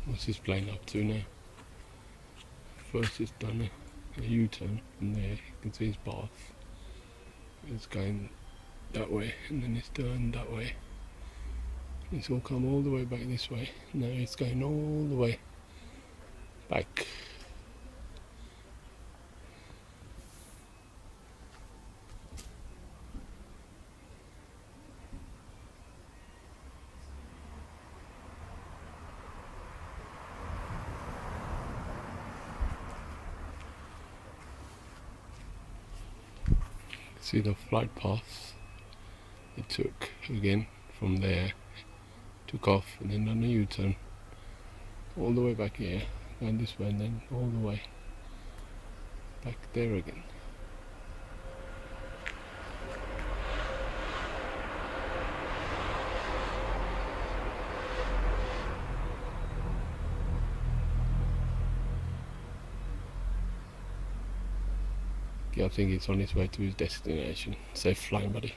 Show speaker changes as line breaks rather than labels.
What's this plane up to now? First it's done a U-turn, and there you can see his path. It's going that way, and then it's turned that way. It's all come all the way back this way. Now it's going all the way back. See the flight path it took again from there, took off and then done a U-turn all the way back here, and this way, and then all the way back there again. Yeah, I think it's on its way to his destination. Safe flying, buddy.